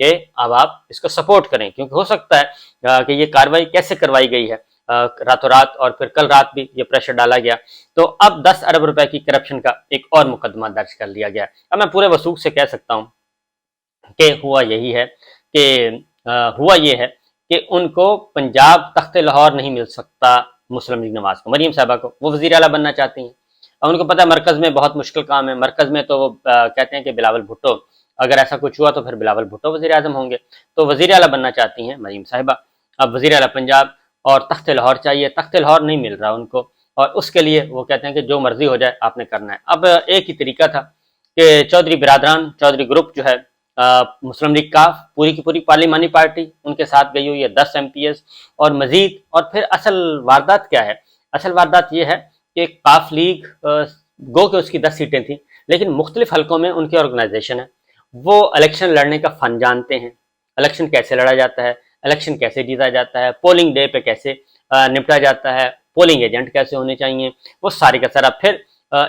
کہ اب آپ اس کو سپورٹ کریں، کیونکہ ہو سکتا ہے کہ یہ کاروائی کیسے کروائی گئی ہے راتوں رات، اور پھر کل رات بھی یہ پریشر ڈالا گیا، تو اب 10 ارب روپے کی کرپشن کا ایک اور مقدمہ درج کر لیا گیا۔ اب میں پورے وثوق سے کہہ سکتا ہوں کہ ہوا یہی ہے کہ ہوا یہ ہے کہ ان کو پنجاب تخت لاہور نہیں مل سکتا، مسلم لیگ نواز کو، مریم صاحبہ کو، وہ وزیر اعلیٰ بننا چاہتی ہیں، اور ان کو پتہ ہے مرکز میں بہت مشکل کام ہے، مرکز میں تو وہ کہتے ہیں کہ بلاول بھٹو، اگر ایسا کچھ ہوا تو پھر بلاول بھٹو وزیر اعظم ہوں گے، تو وزیر اعلیٰ بننا چاہتی ہیں مریم صاحبہ، اب وزیر اعلیٰ پنجاب، اور تخت لاہور چاہیے، تخت لاہور نہیں مل رہا ان کو، اور اس کے لیے وہ کہتے ہیں کہ جو مرضی ہو جائے آپ نے کرنا ہے۔ اب ایک ہی طریقہ تھا کہ چودھری برادران، چودھری گروپ جو ہے، مسلم لیگ کاف، پوری کی پوری پارلیمانی پارٹی ان کے ساتھ گئی ہوئی ہے، 10 ایم پی ایس اور مزید، اور پھر اصل واردات کیا ہے؟ اصل واردات یہ ہے کہ کاف لیگ گو کہ اس کی 10 سیٹیں تھیں، لیکن مختلف حلقوں میں ان کی آرگنائزیشن ہے، وہ الیکشن لڑنے کا فن جانتے ہیں، الیکشن کیسے لڑا جاتا ہے، الیکشن کیسے جیتا جاتا ہے، پولنگ ڈے پہ کیسے نپٹا جاتا ہے، پولنگ ایجنٹ کیسے ہونے چاہیے، وہ ساری کا سارا۔ پھر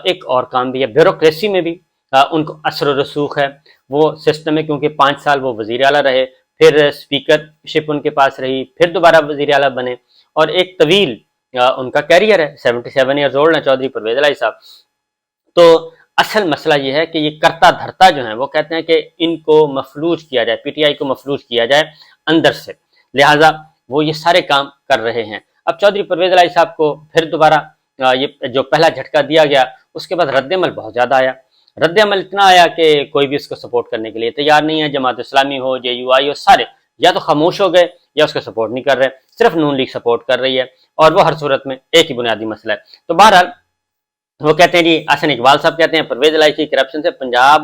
ایک اور کام بھی ہے، بیوروکریسی میں بھی ان کو اثر و رسوخ ہے، وہ سسٹم ہے، کیونکہ 5 سال وہ وزیر اعلیٰ رہے، پھر اسپیکر شپ ان کے پاس رہی، پھر دوبارہ وزیر اعلیٰ بنے، اور ایک طویل ان کا کیریئر ہے، 77 ایئرز اولڈ ہیں چودھری پرویز الہی صاحب۔ تو اصل مسئلہ یہ ہے کہ یہ کرتا دھرتا جو ہیں وہ کہتے ہیں کہ ان کو مفلوج کیا جائے، پی ٹی آئی کو مفلوج کیا جائے اندر سے، لہٰذا وہ یہ سارے کام کر رہے ہیں۔ اب چودھری پرویز الہی صاحب کو پھر دوبارہ یہ جو پہلا جھٹکا دیا گیا، اس کے بعد رد عمل بہت زیادہ آیا، رد عمل اتنا آیا کہ کوئی بھی اس کو سپورٹ کرنے کے لیے تیار نہیں ہے، جماعت اسلامی ہو، جے یو آئی ہو، سارے یا تو خاموش ہو گئے یا اس کو سپورٹ نہیں کر رہے، صرف نون لیگ سپورٹ کر رہی ہے، اور وہ ہر صورت میں ایک ہی بنیادی مسئلہ ہے۔ تو بہرحال وہ کہتے ہیں جی، حسن اقبال صاحب کہتے ہیں پرویز الہی کی کرپشن سے پنجاب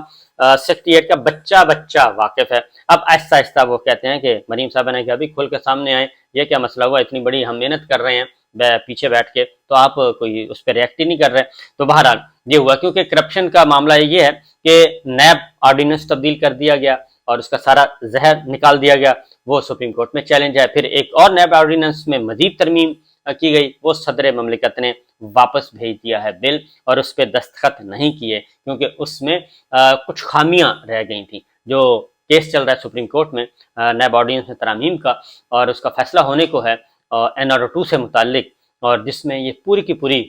سیکریٹریٹ کا بچہ واقف ہے۔ اب آہستہ آہستہ وہ کہتے ہیں کہ مریم صاحبہ نے کہ ابھی کھل کے سامنے آئے، یہ کیا مسئلہ ہوا، اتنی بڑی ہم محنت کر رہے ہیں پیچھے بیٹھ کے، تو آپ کوئی اس پہ ریئیکٹ ہی نہیں کر رہے۔ تو بہرحال یہ ہوا، کیونکہ کرپشن کا معاملہ یہ ہے کہ نیب آرڈیننس تبدیل کر دیا گیا اور اس کا سارا زہر نکال دیا گیا، وہ سپریم کورٹ میں چیلنج ہے۔ پھر ایک اور نیب آرڈیننس میں مزید ترمیم کی گئی، وہ صدر مملکت نے واپس بھیج دیا ہے بل، اور اس پہ دستخط نہیں کیے، کیونکہ اس میں کچھ خامیاں رہ گئی تھیں۔ جو کیس چل رہا ہے سپریم کورٹ میں نیب آرڈیننس میں ترامیم کا، اور اس کا فیصلہ ہونے کو ہے NR2 سے متعلق، اور جس میں یہ پوری کی پوری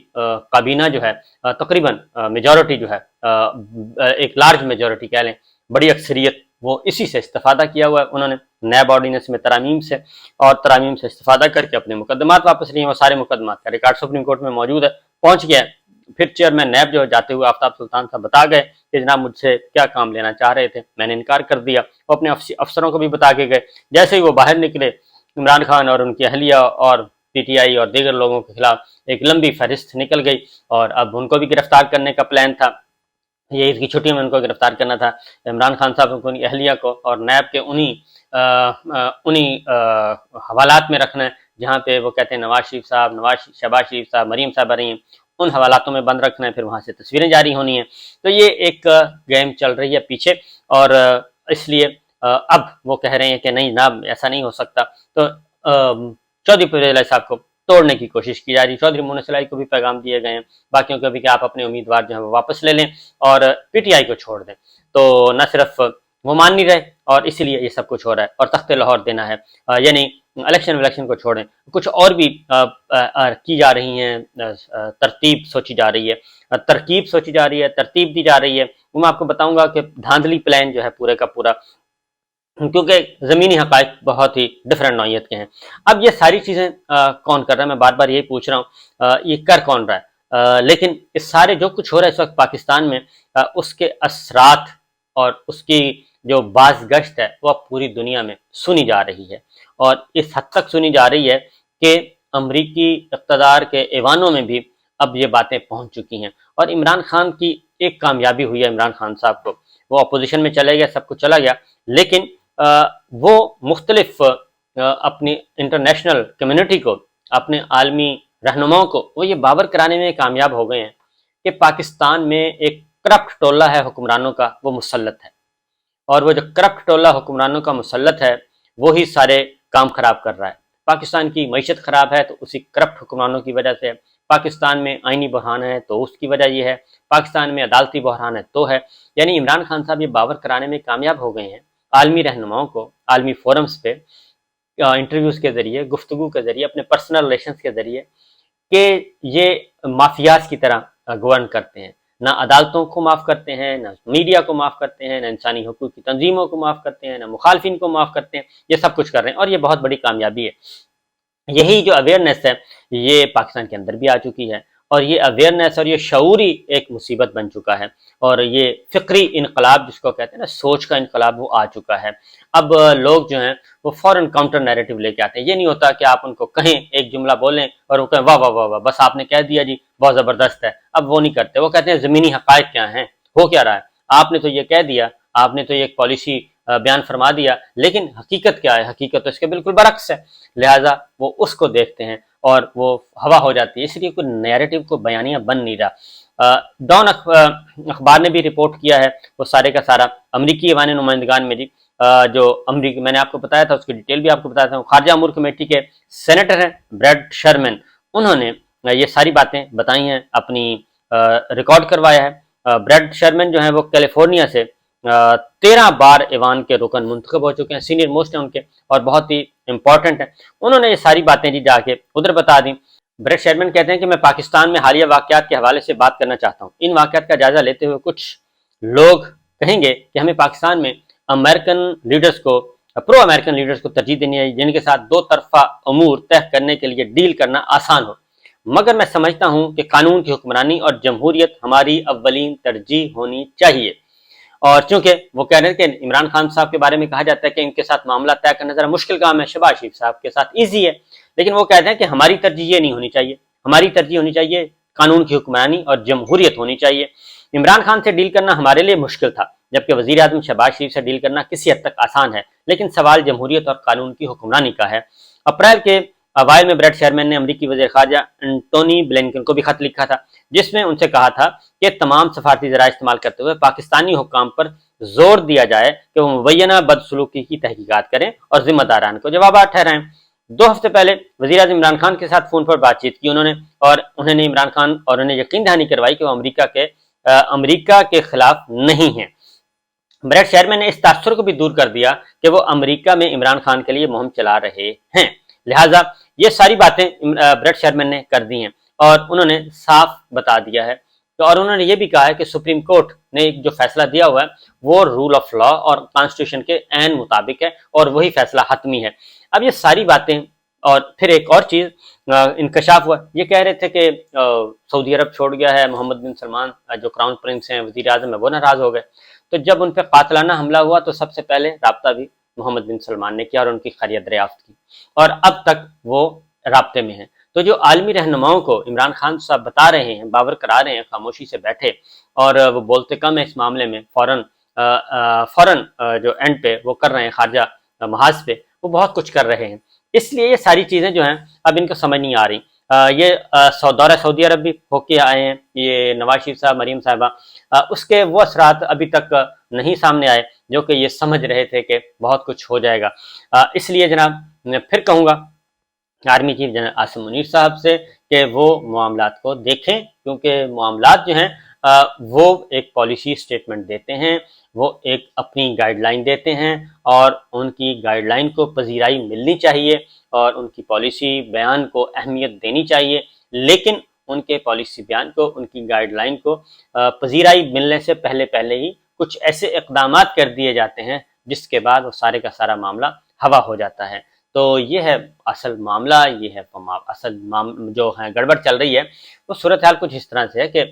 کابینہ جو ہے تقریباً میجورٹی جو ہے ایک لارج میجورٹی کہہ لیں، بڑی اکثریت، وہ اسی سے استفادہ کیا ہوا ہے انہوں نے نیب آرڈیننس میں ترامیم سے، اور ترامیم سے استفادہ کر کے اپنے مقدمات واپس لیے ہیں۔ وہ سارے مقدمات کا ریکارڈ سپریم کورٹ میں موجود ہے، پہنچ گیا ہے۔ پھر چیئرمین نیب جو جاتے ہوئے آفتاب سلطان صاحب بتا گئے کہ جناب مجھ سے کیا کام لینا چاہ رہے تھے، میں نے انکار کر دیا، وہ اپنے افسروں کو بھی بتا کے گئے۔ جیسے ہی وہ باہر نکلے، عمران خان اور ان کی اہلیہ اور پی ٹی آئی اور دیگر لوگوں کے خلاف ایک لمبی فہرست نکل گئی، اور اب ان کو بھی گرفتار کرنے کا پلان تھا، یہ عید کی چھٹیوں میں ان کو گرفتار کرنا تھا، عمران خان صاحب کو، اہلیہ کو، اور نیب کے انہی حوالات میں رکھنا ہے جہاں پہ وہ کہتے ہیں نواز شریف صاحب، شہباز شریف صاحب، مریم صاحبہ رہی ہیں، ان حوالاتوں میں بند رکھنا ہے، پھر وہاں سے تصویریں جاری ہونی ہیں۔ تو یہ ایک گیم چل رہی ہے پیچھے، اور اس لیے اب وہ کہہ رہے ہیں کہ نہیں جناب ایسا نہیں ہو سکتا، تو چودھری پرویز الہی صاحب کو توڑنے کی کوشش کی جا رہی ہے۔ چودھری مونس الہی کو بھی پیغام دیے گئے ہیں، باقیوں کو بھی، کہ آپ اپنے امیدوار جو ہیں وہ واپس لے لیں اور پی ٹی آئی کو چھوڑ دیں۔ تو نہ صرف وہ مان نہیں رہے، اور اسی لیے یہ سب کچھ ہو رہا ہے، اور تخت لاہور دینا ہے، یعنی الیکشن کو چھوڑیں۔ کچھ اور بھی کی جا رہی ہیں، ترتیب سوچی جا رہی ہے، ترکیب سوچی جا رہی ہے، ترتیب دی جا رہی ہے، وہ میں آپ کو بتاؤں گا کہ دھاندلی پلان جو ہے پورے کا پورا، کیونکہ زمینی حقائق بہت ہی ڈفرینٹ نوعیت کے ہیں۔ اب یہ ساری چیزیں کون کر رہا ہے، میں بار بار یہی پوچھ رہا ہوں، یہ کر کون رہا ہے؟ لیکن اس سارے جو کچھ ہو رہا ہے اس وقت پاکستان میں، اس کے اثرات اور اس کی جو باز گشت ہے وہ اب پوری دنیا میں سنی جا رہی ہے، اور اس حد تک سنی جا رہی ہے کہ امریکی اقتدار کے ایوانوں میں بھی اب یہ باتیں پہنچ چکی ہیں۔ اور عمران خان کی ایک کامیابی ہوئی ہے، عمران خان صاحب کو، وہ اپوزیشن میں چلے گئے، سب کچھ چلا گیا، لیکن وہ مختلف اپنی انٹرنیشنل کمیونٹی کو، اپنے عالمی رہنماؤں کو وہ یہ باور کرانے میں کامیاب ہو گئے ہیں کہ پاکستان میں ایک کرپٹ ٹولہ ہے حکمرانوں کا، وہ مسلط ہے، اور وہ جو کرپٹ ٹولہ حکمرانوں کا مسلط ہے وہی سارے کام خراب کر رہا ہے۔ پاکستان کی معیشت خراب ہے تو اسی کرپٹ حکمرانوں کی وجہ سے ہے، پاکستان میں آئینی بحران ہے تو اس کی وجہ یہ ہے، پاکستان میں عدالتی بحران ہے تو ہے، یعنی عمران خان صاحب یہ باور کرانے میں کامیاب ہو گئے ہیں۔ عالمی رہنماؤں کو عالمی فورمز پہ انٹرویوز کے ذریعے، گفتگو کے ذریعے، اپنے پرسنل ریلیشنز کے ذریعے کہ یہ مافیاز کی طرح گورن کرتے ہیں، نہ عدالتوں کو معاف کرتے ہیں، نہ میڈیا کو معاف کرتے ہیں، نہ انسانی حقوق کی تنظیموں کو معاف کرتے ہیں، نہ مخالفین کو معاف کرتے ہیں، یہ سب کچھ کر رہے ہیں، اور یہ بہت بڑی کامیابی ہے۔ یہی جو اویئرنیس ہے یہ پاکستان کے اندر بھی آ چکی ہے، اور یہ اویئرنیس اور یہ شعوری ایک مصیبت بن چکا ہے، اور یہ فکری انقلاب جس کو کہتے ہیں نا، سوچ کا انقلاب، وہ آ چکا ہے۔ اب لوگ جو ہیں وہ فوراً کاؤنٹر نیریٹو لے کے آتے ہیں۔ یہ نہیں ہوتا کہ آپ ان کو کہیں، ایک جملہ بولیں اور وہ کہیں واہ واہ واہ واہ، بس آپ نے کہہ دیا جی بہت زبردست ہے۔ اب وہ نہیں کرتے، وہ کہتے ہیں زمینی حقائق کیا ہیں، ہو کیا رہا ہے، آپ نے تو یہ کہہ دیا، آپ نے تو یہ ایک پالیسی بیان فرما دیا، لیکن حقیقت کیا ہے؟ حقیقت تو اس کے بالکل برعکس ہے۔ لہٰذا وہ اس کو دیکھتے ہیں اور وہ ہوا ہو جاتی ہے، اس لیے کوئی نیریٹو کو بیانیہ بن نہیں رہا۔ ڈان اخبار نے بھی رپورٹ کیا ہے، وہ سارے کا سارا امریکی ایوان نمائندگان میں جی، جو امریکی، میں نے آپ کو بتایا تھا، اس کی ڈیٹیل بھی آپ کو بتایا تھا، خارجہ امور کمیٹی کے سینیٹر ہیں بریڈ شرمن، انہوں نے یہ ساری باتیں بتائی ہیں، اپنی ریکارڈ کروایا ہے۔ بریڈ شرمن جو ہیں وہ کیلیفورنیا سے 13 بار ایوان کے رکن منتخب ہو چکے ہیں، سینئر موسٹ ہیں ان کے، اور بہت ہی امپورٹنٹ ہیں۔ انہوں نے یہ ساری باتیں جی جا کے ادھر بتا دیں۔ بریڈ شرمن کہتے ہیں کہ میں پاکستان میں حالیہ واقعات کے حوالے سے بات کرنا چاہتا ہوں۔ ان واقعات کا جائزہ لیتے ہوئے کچھ لوگ کہیں گے کہ ہمیں پاکستان میں امریکن لیڈرز کو، پرو امریکن لیڈرز کو ترجیح دینی ہے، جن کے ساتھ دو طرفہ امور طے کرنے کے لیے ڈیل کرنا آسان ہو، مگر میں سمجھتا ہوں کہ قانون کی حکمرانی اور جمہوریت ہماری اولین ترجیح ہونی چاہیے۔ اور چونکہ وہ کہہ رہے ہیں کہ عمران خان صاحب کے بارے میں کہا جاتا ہے کہ ان کے ساتھ معاملہ طے کرنا ذرا مشکل کام ہے، شہباز شریف صاحب کے ساتھ ایزی ہے، لیکن وہ کہتے ہیں کہ ہماری ترجیح یہ نہیں ہونی چاہیے، ہماری ترجیح ہونی چاہیے قانون کی حکمرانی اور جمہوریت ہونی چاہیے۔ عمران خان سے ڈیل کرنا ہمارے لیے مشکل تھا، جبکہ وزیر اعظم شہباز شریف سے ڈیل کرنا کسی حد تک آسان ہے، لیکن سوال جمہوریت اور قانون کی حکمرانی کا ہے۔ اپریل کے اوائل میں بریڈ شرمن نے امریکی وزیر خارجہ انٹونی بلنکن کو بھی خط لکھا تھا، جس میں ان سے کہا تھا کہ تمام سفارتی ذرائع استعمال کرتے ہوئے پاکستانی حکام پر زور دیا جائے کہ وہ مبینہ بدسلوکی کی تحقیقات کریں اور ذمہ داران کو جوابات ٹھہرائیں۔ 2 ہفتے پہلے وزیر اعظم عمران خان کے ساتھ فون پر بات چیت کی انہوں نے، اور انہوں نے عمران خان اور انہیں یقین دہانی کروائی کہ وہ امریکہ کے خلاف نہیں ہیں۔ بریڈ شرمن نے اس تاثر کو بھی دور کر دیا کہ وہ امریکہ میں عمران خان کے لیے مہم چلا رہے ہیں، لہٰذا یہ ساری باتیں بریڈ شرمن نے کر دی ہیں، اور انہوں نے صاف بتا دیا ہے، اور انہوں نے یہ بھی کہا ہے کہ سپریم کورٹ نے جو فیصلہ دیا ہوا ہے وہ رول آف لا اور کانسٹیٹیوشن کے عین مطابق ہے، اور وہی فیصلہ حتمی ہے۔ اب یہ ساری باتیں، اور پھر ایک اور چیز انکشاف ہوا، یہ کہہ رہے تھے کہ سعودی عرب چھوڑ گیا ہے، محمد بن سلمان جو کراؤن پرنس ہیں، وزیر اعظم ہے، وہ ناراض ہو گئے، تو جب ان پہ قاتلانہ حملہ ہوا تو سب سے پہلے رابطہ بھی محمد بن سلمان نے کیا اور ان کی خیریت دریافت کی، اور اب تک وہ رابطے میں ہیں۔ تو جو عالمی رہنماؤں کو عمران خان صاحب بتا رہے ہیں، باور کرا رہے ہیں، خاموشی سے بیٹھے، اور وہ بولتے کم ہے اس معاملے میں، فوراً جو اینڈ پہ وہ کر رہے ہیں، خارجہ محاذ پہ وہ بہت کچھ کر رہے ہیں۔ اس لیے یہ ساری چیزیں جو ہیں اب ان کو سمجھ نہیں آ رہی۔ یہ دورہ سعودی عرب بھی ہو کے آئے ہیں یہ نواز شریف صاحب، مریم صاحبہ، اس کے وہ اثرات ابھی تک نہیں سامنے آئے جو کہ یہ سمجھ رہے تھے کہ بہت کچھ ہو جائے گا۔ اس لیے جناب میں پھر کہوں گا army chief general Asim Munir صاحب سے کہ وہ معاملات کو دیکھیں، کیونکہ معاملات جو ہیں وہ ایک پالیسی سٹیٹمنٹ دیتے ہیں، وہ ایک اپنی گائیڈ لائن دیتے ہیں، اور ان کی گائیڈ لائن کو پذیرائی ملنی چاہیے، اور ان کی پالیسی بیان کو اہمیت دینی چاہیے، لیکن ان کے پالیسی بیان کو، ان کی گائیڈ لائن کو پذیرائی ملنے سے پہلے ہی کچھ ایسے اقدامات کر دیے جاتے ہیں جس کے بعد وہ سارے کا سارا معاملہ ہوا ہو جاتا ہے۔ تو یہ ہے اصل معاملہ، یہ ہے جو ہے گڑبڑ چل رہی ہے، وہ صورتحال کچھ اس طرح سے ہے کہ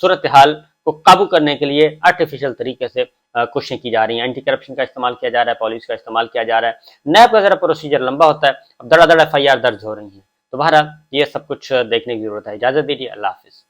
صورتحال کو قابو کرنے کے لیے آرٹیفیشل طریقے سے کوششیں کی جا رہی ہیں، اینٹی کرپشن کا استعمال کیا جا رہا ہے، پولیس کا استعمال کیا جا رہا ہے، نیب کا ذرا پروسیجر لمبا ہوتا ہے، اب دڑا دڑ FIR درج ہو رہی ہیں، تو بہرحال یہ سب کچھ دیکھنے کی ضرورت ہے۔ اجازت دیجیے، اللہ حافظ۔